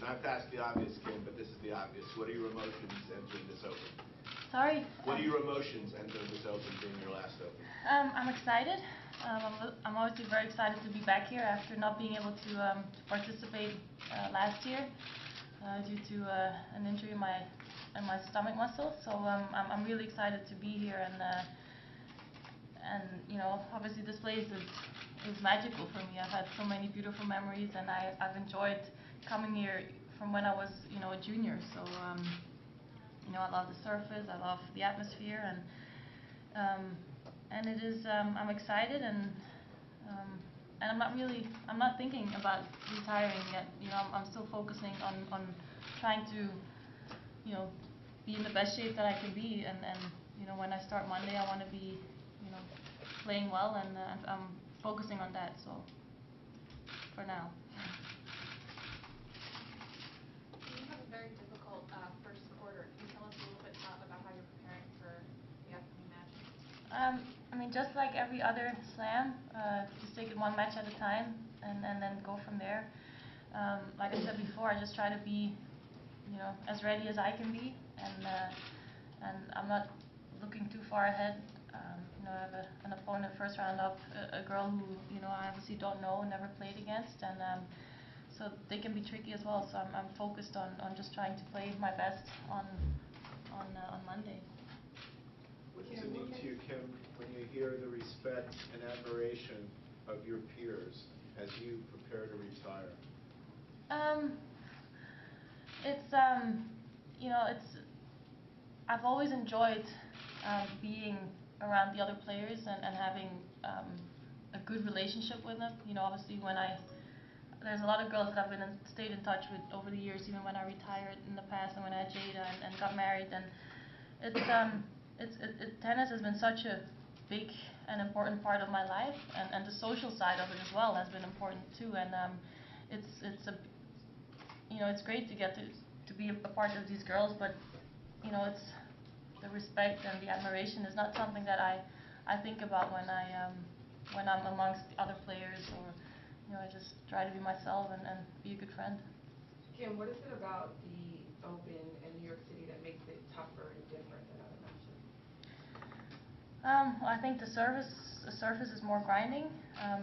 I have to ask the obvious, Kim, but this is the obvious. What are your emotions entering this Open? Sorry? What are your emotions entering this Open, being your last Open? I'm excited. I'm obviously very excited to be back here after not being able to participate last year due to an injury in my stomach muscle. So I'm really excited to be here, and you know, obviously this place is magical for me. I've had so many beautiful memories, and I've enjoyed coming here from when I was, you know, a junior. So you know, I love the surface, I love the atmosphere, and it is. I'm excited, and I'm not thinking about retiring yet. You know, I'm still focusing on trying to, you know, be in the best shape that I can be, and you know, when I start Monday, I want to be, you know, playing well, and I'm focusing on that. So for now. You have a very difficult first quarter. Can you tell us a little bit about how you're preparing for the upcoming match? I mean, just like every other slam, just take it one match at a time, and then go from there. Like I said before, I just try to be, you know, as ready as I can be, and I'm not looking too far ahead. You know, I have an opponent first round up, a girl who, you know, I obviously don't know, never played against, and so they can be tricky as well. So I'm focused on just trying to play my best on Monday. What does it mean to you, Kim, when you hear the respect and admiration of your peers as you prepare to retire? It's you know, I've always enjoyed being around the other players and having a good relationship with them. You know, obviously there's a lot of girls that I've stayed in touch with over the years, even when I retired in the past and when I had Jada and got married, and tennis has been such a big and important part of my life, and the social side of it as well has been important too, and you know, it's great to get to be a part of these girls, but you know, it's the respect and the admiration is not something that I think about when I'm amongst other players, or you know, I just try to be myself and be a good friend. Kim, what is it about the Open in New York City that makes it tougher and different than other matches? I think the surface is more grinding.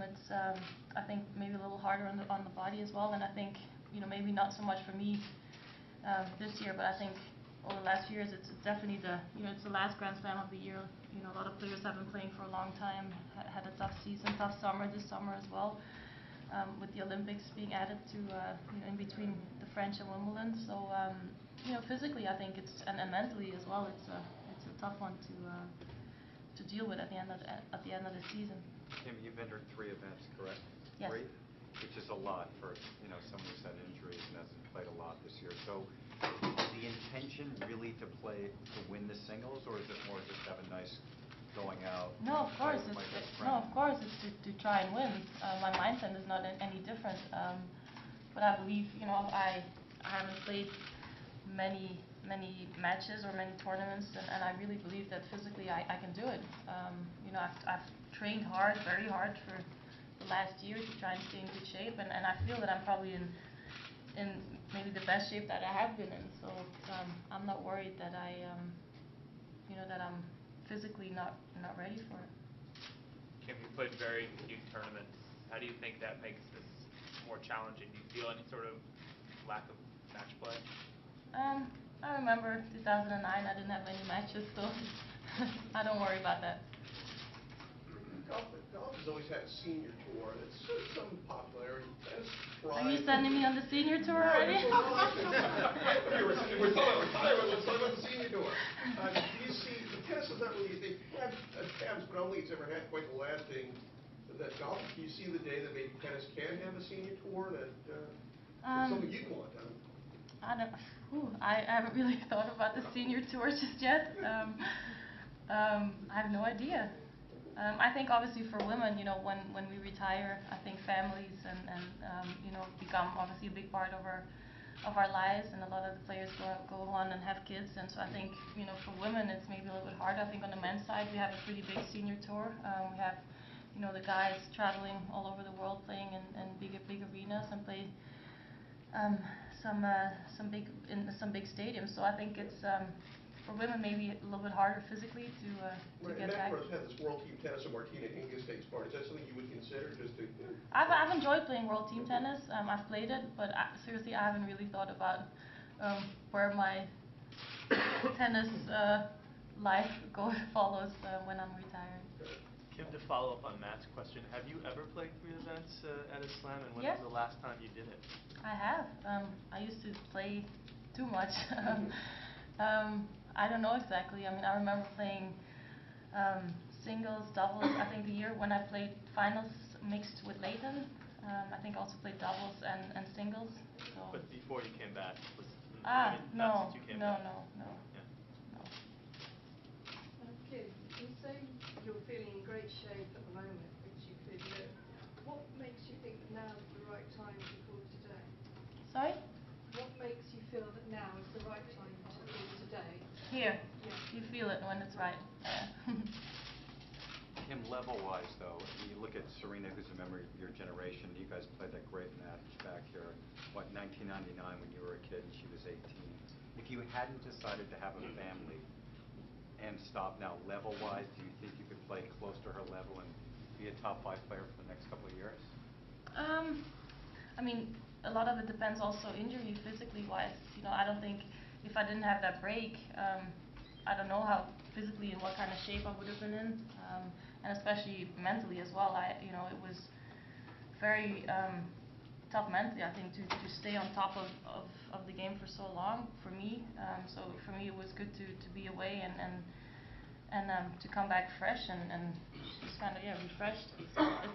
It's I think maybe a little harder on the body as well, and I think, you know, maybe not so much for me this year, but I think over the last few years it's definitely you know, it's the last Grand Slam of the year. You know, a lot of players have been playing for a long time, had a tough season, tough summer this summer as well, with the Olympics being added to you know, in between the French and Wimbledon. So you know, physically I think and mentally as well, it's a tough one to deal with at the end of the season. Kim, you've entered 3 events, correct? Yes. 3, which is a lot for, you know, someone who's had injuries and hasn't played a lot this year. So is the intention really to win the singles, or is it more just have a nice going out? No, of course it's to try and win. My mindset is not any different. But I believe, you know, I haven't played many matches or many tournaments, and I really believe that physically I can do it. You know, I've trained hard, very hard for the last year to try and stay in good shape, and I feel that I'm probably in maybe the best shape that I have been in. So I'm not worried that you know, that I'm physically not ready for it. Kim, you played very few tournaments. How do you think that makes this more challenging? Do you feel any sort of lack of match play? I remember 2009, I didn't have many matches, so I don't worry about that. Golf has always had a senior tour, and it's some popularity. Are you sending me on the senior tour already? We're talking about retirement, let's talk about the senior tour. Do you see, the tennis is not really, they've had attempts, but I don't think it's ever had quite the lasting that golf. Do you see the day that maybe tennis can have a senior tour, that something you'd want done? I haven't really thought about the senior tour just yet. I have no idea. I think obviously for women, you know, when we retire, I think families and you know, become obviously a big part of our lives, and a lot of the players go on and have kids, and so I think, you know, for women it's maybe a little bit harder. I think on the men's side we have a pretty big senior tour. We have, you know, the guys traveling all over the world playing in big arenas and play some big stadiums. So I think it's for women maybe a little bit harder physically to Right, get and back. McEnroe's had this World Team Tennis and Martina Hingis takes part. Is that something you would consider, just to? I've enjoyed playing world team tennis. I've played it, but seriously, I haven't really thought about where my tennis life follows when I'm retired. Kim, to follow up on Matt's question, have you ever played 3 events at a slam, and when Yes. was the last time you did it? I have. I used to play too much. I don't know exactly. I mean, I remember playing singles, doubles. I think the year when I played finals mixed with Leighton, I think I also played doubles and singles. So. But before you came back, was, No, not since you came no, back. no, no, Yeah. no. Kim, you say you're feeling in great shape at the moment, which you could do. What makes you think that now is the right time to call today? Sorry? What makes you feel that now is the right time to call today? Here. Yeah. You feel it when it's right. Kim, level-wise, though, you look at Serena, who's a member of your generation. You guys played that great match back here, 1999 when you were a kid and she was 18. If you hadn't decided to have a family and stop now, level-wise, do you think you could play close to her level and be a top 5 player for the next couple of years? I mean, a lot of it depends also injury, physically-wise. You know, I don't think if I didn't have that break, I don't know how physically and what kind of shape I would have been in, and especially mentally as well. It was very tough mentally, I think, to stay on top of the game for so long for me. So for me, it was good to be away and to come back fresh and just kind of refreshed.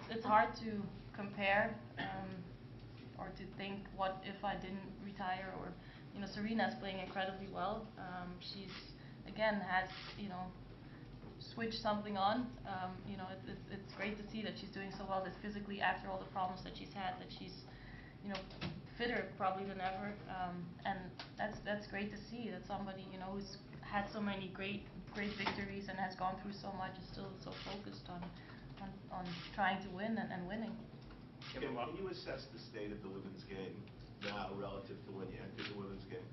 It's hard to compare or to think what if I didn't retire, or Serena's playing incredibly well. She's again has switched something on. It's great to see that she's doing so well. That physically, after all the problems that she's had, that she's fitter probably than ever, and that's great to see that somebody who's had so many great victories and has gone through so much is still so focused on trying to win and winning. Kim, can you assess the state of the women's game now relative to when you entered the women's game?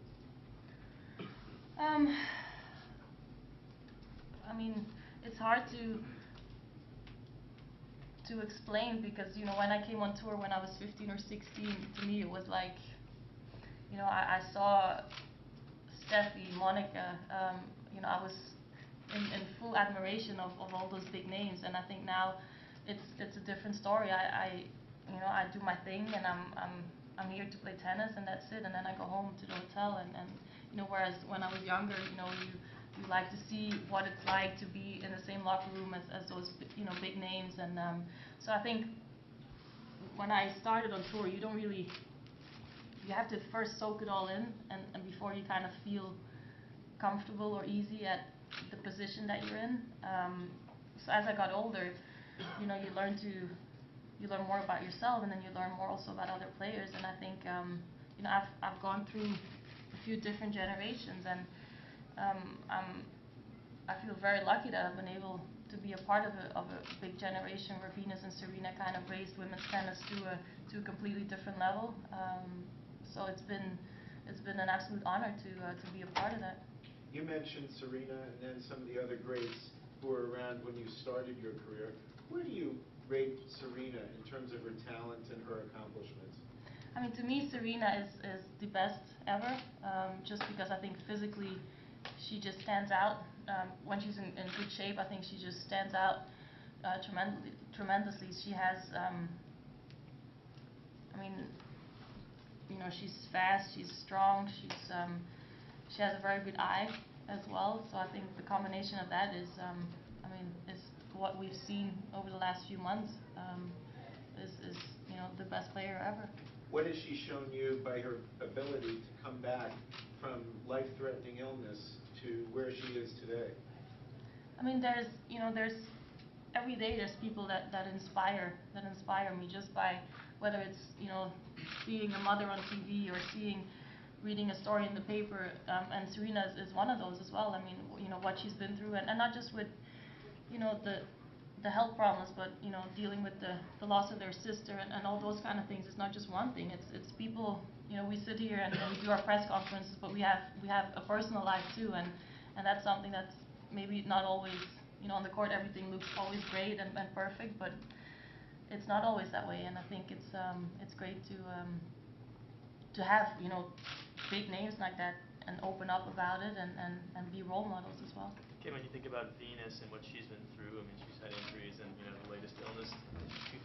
I mean, it's hard to explain because when I came on tour when I was 15 or 16, to me it was like I saw Steffi, Monica, I was in full admiration of all those big names, and I think now it's a different story. I do my thing, and I'm here to play tennis, and that's it. And then I go home to the hotel, and whereas when I was younger, you like to see what it's like to be in the same locker room as those big names, and so I think when I started on tour, you have to first soak it all in, and before you kind of feel comfortable or easy at the position that you're in. So as I got older, you learn more about yourself, and then you learn more also about other players. And I think I've gone through a few different generations, and I feel very lucky that I've been able to be a part of a big generation where Venus and Serena kind of raised women's tennis to a completely different level. So it's been an absolute honor to be a part of that. You mentioned Serena and then some of the other greats who were around when you started your career. Where do you rate Serena in terms of her talent and her accomplishments? I mean, to me, Serena is the best ever, just because I think physically she just stands out. When she's in good shape, I think she just stands out tremendously. She has, she's fast, she's strong, she has a very good eye as well. So I think the combination of that is what we've seen over the last few months. Is the best player ever. What has she shown you by her ability to come back from life-threatening illness to where she is today? I mean, there's every day there's people that inspire me just by whether it's seeing a mother on TV or reading a story in the paper, and Serena is one of those as well. I mean, what she's been through, and not just with the health problems, but dealing with the loss of their sister and all those kind of things. It's not just one thing. It's people you know, we sit here and we do our press conferences, but we have a personal life too, and that's something that's maybe not always, you know, on the court everything looks always great and perfect, but it's not always that way, and I think it's great to have, you know, big names like that and open up about it and be role models as well. Kim, when you think about Venus and what she's been through, I mean, she's had injuries and, you know, the latest illness,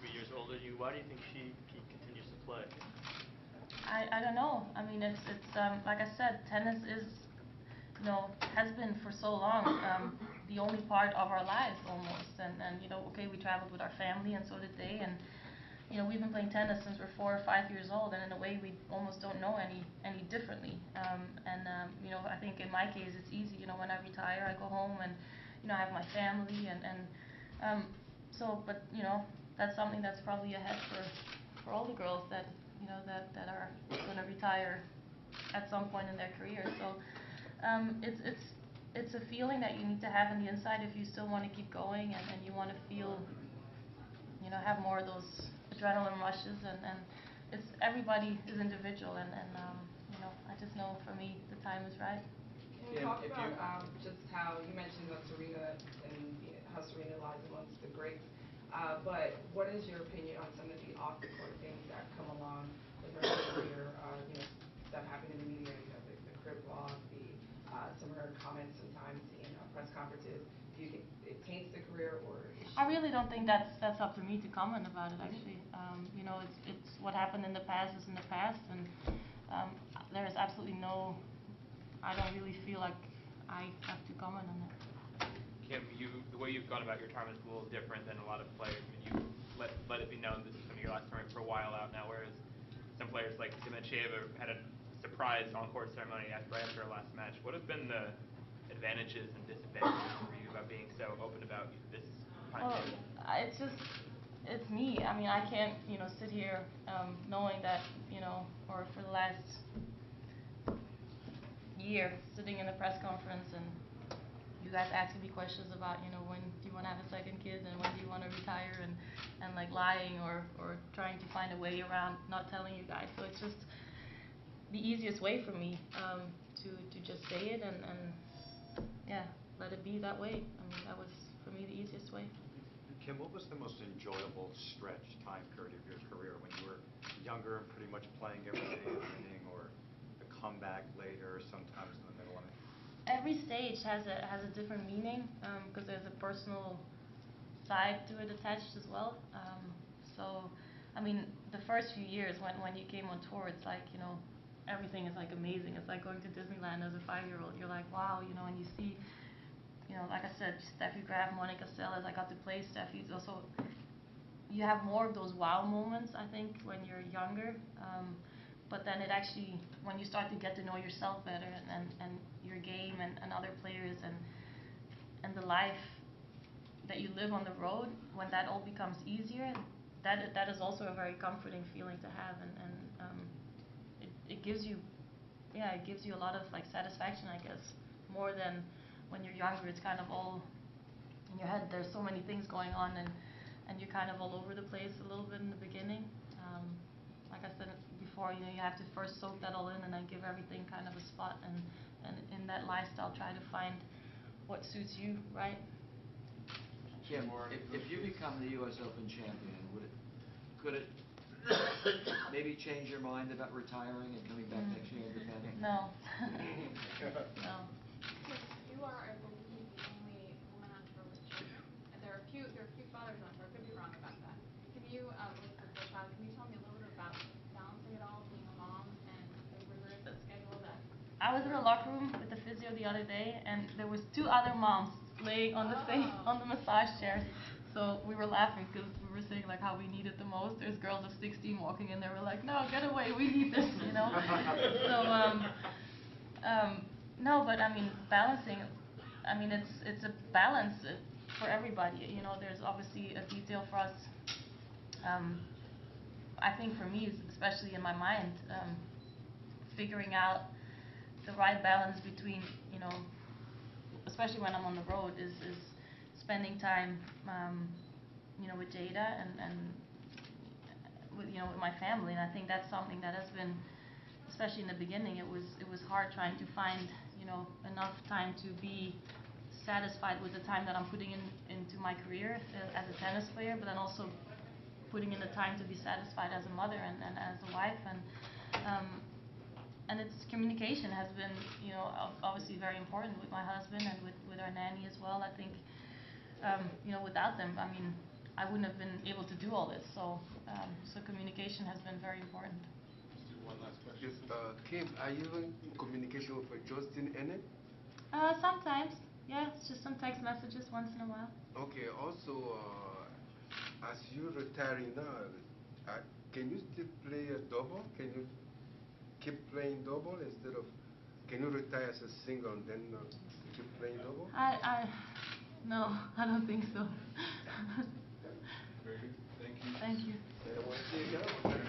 2-3 years older than you, why do you think she continues to play? I don't know. I mean, it's like I said, tennis is, you know, has been for so long the only part of our lives almost. And you know, okay, we traveled with our family, and so did they. And you know, we've been playing tennis since we're 4 or 5 years old, and in a way, we almost don't know any differently. You know, I think in my case, it's easy. You know, when I retire, I go home and you know, I have my family, so. But you know, that's something that's probably ahead for all the girls that you know that are going to retire at some point in their career. So it's a feeling that you need to have on the inside if you still want to keep going and you want to feel, you know, have more of those adrenaline rushes, and it's everybody is individual, and you know, I just know for me the time is right. Can you talk about just how you mentioned about Serena and how Serena lies amongst the greats, but what is your opinion on some of the off-the-court things that come along with her career? You know, stuff happening in the media, you know, the crib walk, some of her comments sometimes in press conferences. Do you think it taints the career, or? I really don't think that's up to me to comment about it. Actually, you know, it's what happened in the past is in the past, and there is absolutely no. I don't really feel like I have to comment on that. Kim, the way you've gone about your retirement is a little different than a lot of players. I mean, you let it be known this is some of your last tournament for a while out now, whereas some players like Dementieva had a surprise on-court ceremony right after our last match. What have been the advantages and disadvantages for you about being so open about this timetable? Well, it's me. I mean, I can't, you know, sit here knowing that, you know, or for the last year sitting in the press conference and you guys asking me questions about, you know, when do you want to have a second kid and when do you want to retire, and like lying or trying to find a way around not telling you guys. So it's just the easiest way for me to just say it and yeah, let it be that way. I mean, that was for me the easiest way. Kim, what was the most enjoyable stretch time period of your career when you were younger and pretty much playing every day and winning, or a comeback later, sometimes in the middle of it? Every stage has a different meaning because there's a personal side to it attached as well. So, I mean, the first few years when you came on tour, it's like, you know, everything is like amazing. It's like going to Disneyland as a 5-year-old. You're like, wow, you know, and you see, you know, like I said, Steffi Graf, Monica Seles, I got to play Steffi. So you have more of those wow moments, I think, when you're younger. But then it actually, when you start to get to know yourself better and your game and other players and the life that you live on the road, when that all becomes easier, that is also a very comforting feeling to have, and it gives you, yeah, it gives you a lot of like satisfaction, I guess, more than when you're younger. It's kind of all in your head. There's so many things going on, and you're kind of all over the place a little bit in the beginning. Like I said before, you know, you have to first soak that all in and then give everything kind of a spot, and in that lifestyle try to find what suits you, right? Kim, if you become the U.S. Open champion, could it maybe change your mind about retiring and coming back next year and defending? No. No. You are, I believe, the only woman on tour with children. And there are a few fathers on tour. I could be wrong about that. Can you, with the child, can you tell me a little bit about balancing it all, being a mom and the rigorous schedule that? I was in the locker room with the physio the other day, and there was 2 other moms laying on the on the massage chairs. So we were laughing because we were saying like how we need it the most. There's girls of 16 walking in there. We're like, no, get away, we need this, you know. So no, but I mean balancing. I mean it's a balance for everybody. You know, there's obviously a detail for us. I think for me, especially in my mind, figuring out the right balance between, you know, especially when I'm on the road, is spending time, you know, with Jada and with, you know, with my family. And I think that's something that has been especially in the beginning, it was hard trying to find, you know, enough time to be satisfied with the time that I'm putting into my career as a tennis player, but then also putting in the time to be satisfied as a mother and as a wife, and its communication has been, you know, obviously very important with my husband and with our nanny as well. I think, you know, without them, I mean, I wouldn't have been able to do all this. So communication has been very important. One last question. Yes, Kim, are you in communication with Justin Enid? Sometimes, yeah, it's just some text messages once in a while. Okay, also, as you're retiring now, can you still play a double? Can you keep playing double instead of, can you retire as a single and then keep playing double? No, I don't think so. Very good, thank you. Thank you. I want to see you go.